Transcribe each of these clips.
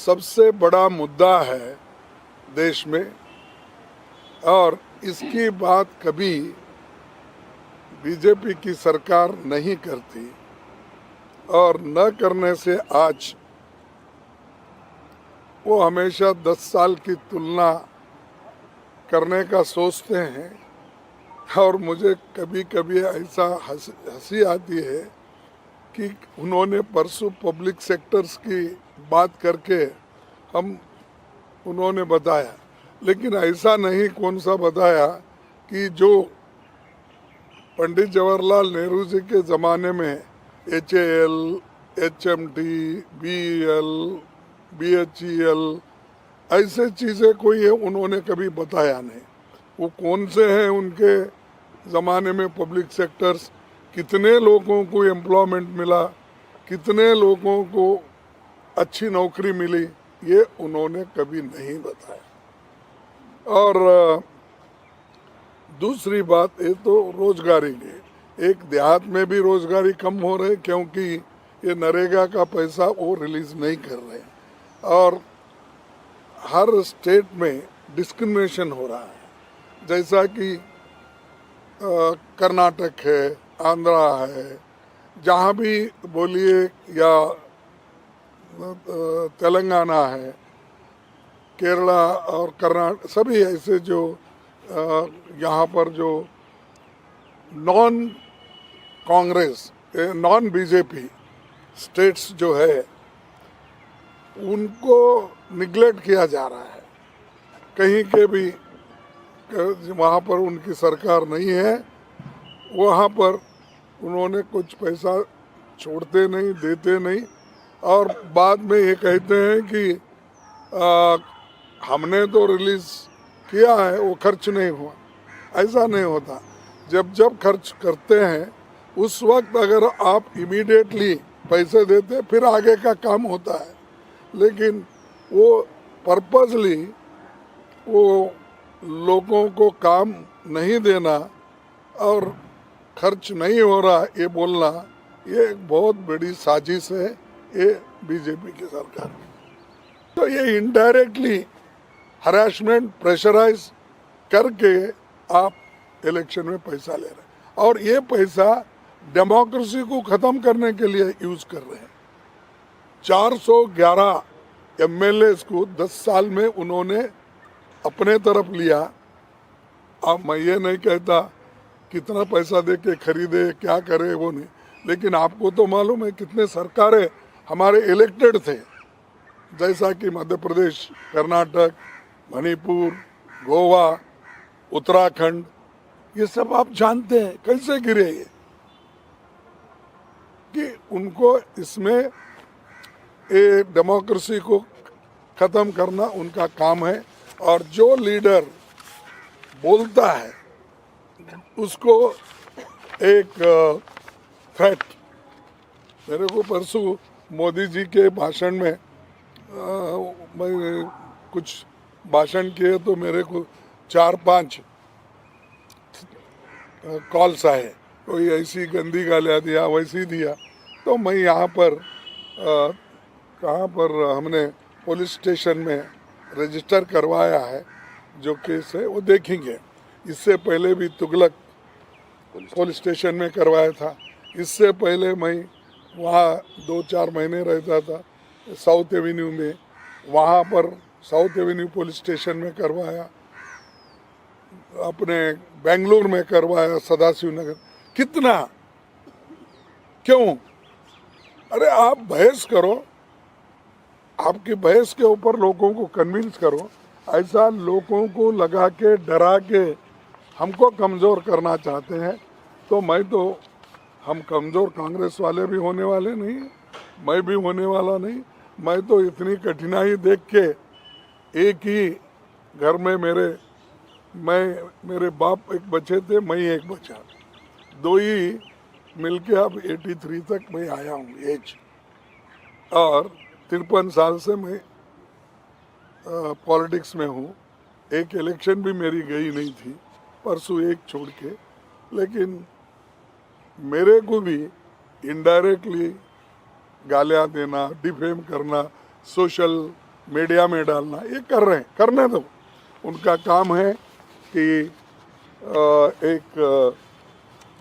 सबसे बड़ा मुद्दा है देश में, और इसकी बात कभी बीजेपी की सरकार नहीं करती, और न करने से आज वो हमेशा 10 साल की तुलना करने का सोचते हैं। और मुझे कभी कभी ऐसा हंसी आती है कि उन्होंने परसों पब्लिक सेक्टर्स की बात करके उन्होंने बताया, लेकिन ऐसा नहीं कौन सा बताया कि जो पंडित जवाहरलाल नेहरू जी के ज़माने में HAL, HMT, BEL, BHEL ऐसे चीज़ें कोई है उन्होंने कभी बताया नहीं। वो कौन से हैं उनके ज़माने में पब्लिक सेक्टर्स, कितने लोगों को एम्प्लॉयमेंट मिला, कितने लोगों को अच्छी नौकरी मिली, ये उन्होंने कभी नहीं बताया। और दूसरी बात ये तो रोजगारी की, एक देहात में भी रोजगारी कम हो रही क्योंकि ये नरेगा का पैसा वो रिलीज नहीं कर रहे, और हर स्टेट में डिस्क्रिमिनेशन हो रहा है। जैसा कि कर्नाटक है, आंध्रा है, जहाँ भी बोलिए, या तेलंगाना है, केरला और कर्नाटक, सभी ऐसे जो यहाँ पर जो non Congress, non BJP states जो है उनको निगलेक्ट किया जा रहा है। कहीं के भी वहाँ पर उनकी सरकार नहीं है, वहाँ पर उन्होंने कुछ पैसा छोड़ते नहीं, देते नहीं, और बाद में ये कहते हैं कि हमने तो रिलीज किया है, वो खर्च नहीं हुआ। ऐसा नहीं होता। जब जब खर्च करते हैं उस वक्त अगर आप इमीडिएटली पैसे देते फिर आगे का काम होता है, लेकिन वो पर्पसली वो लोगों को काम नहीं देना और खर्च नहीं हो रहा ये बोलना, ये एक बहुत बड़ी साजिश है ये बीजेपी की सरकार की। तो ये इनडायरेक्टली हरासमेंट, प्रेशराइज करके आप इलेक्शन में पैसा ले रहे हैं, और ये पैसा डेमोक्रेसी को खत्म करने के लिए यूज कर रहे हैं। 411 MLAs को 10 साल में उन्होंने अपने तरफ लिया। अब मैं ये नहीं कहता कितना पैसा दे के खरीदे, क्या करे, वो नहीं, लेकिन आपको तो मालूम है कितने सरकारें हमारे इलेक्टेड थे, जैसा कि मध्य प्रदेश, कर्नाटक, मणिपुर, गोवा, उत्तराखंड, ये सब आप जानते हैं कैसे गिरे ये, कि उनको इसमें ये डेमोक्रेसी को खत्म करना उनका काम है। और जो लीडर बोलता है उसको एक थ्रेट, मेरे को परसों मोदी जी के भाषण में मैं कुछ भाषण किए तो मेरे को 4-5 कॉल्स आए, कोई ऐसी गंदी गालियाँ दिया, वैसी दिया। तो मैं यहाँ पर कहाँ पर हमने पुलिस स्टेशन में रजिस्टर करवाया है, जो केस है वो देखेंगे। इससे पहले भी तुगलक पुलिस स्टेशन में करवाया था। इससे पहले मैं वहाँ 2-4 महीने रहता था साउथ एवेन्यू में, वहाँ पर साउथ एवेन्यू पुलिस स्टेशन में करवाया, अपने बेंगलुरु में करवाया, सदाशिव नगर। कितना, क्यों? अरे आप बहस करो, आपकी बहस के ऊपर लोगों को कन्विंस करो। ऐसा लोगों को लगा के, डरा के हमको कमज़ोर करना चाहते हैं, तो हम कमज़ोर कांग्रेस वाले भी होने वाले नहीं, मैं भी होने वाला नहीं। मैं तो इतनी कठिनाई देख के, एक ही घर में मेरे बाप एक बच्चे थे, मैं एक बचा, दो ही मिलके अब 83 तक मैं आया हूँ एज, और 53 साल से मैं पॉलिटिक्स में हूँ। एक इलेक्शन भी मेरी गई नहीं थी, परसों एक छोड़ के। लेकिन मेरे को भी इनडायरेक्टली गालियाँ देना, डिफेम करना, सोशल मीडिया में डालना, ये कर रहे हैं, करने दो। उनका काम है कि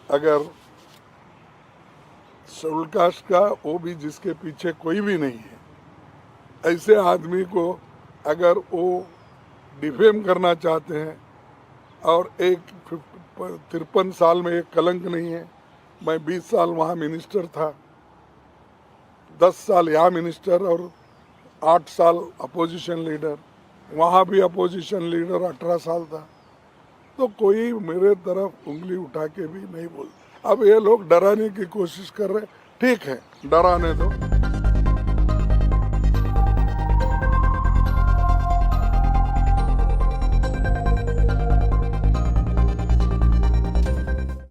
अगर शेड्यूल कास्ट का OB जिसके पीछे कोई भी नहीं है, ऐसे आदमी को अगर वो डिफेम करना चाहते हैं, और 53 साल में एक कलंक नहीं है। मैं 20 साल वहाँ मिनिस्टर था, 10 साल यहाँ मिनिस्टर और 8 साल अपोजिशन लीडर, वहाँ भी अपोजिशन लीडर 18 साल था। तो कोई मेरे तरफ उंगली उठा के भी नहीं बोल। अब ये लोग डराने की कोशिश कर रहे, ठीक है, डराने दो।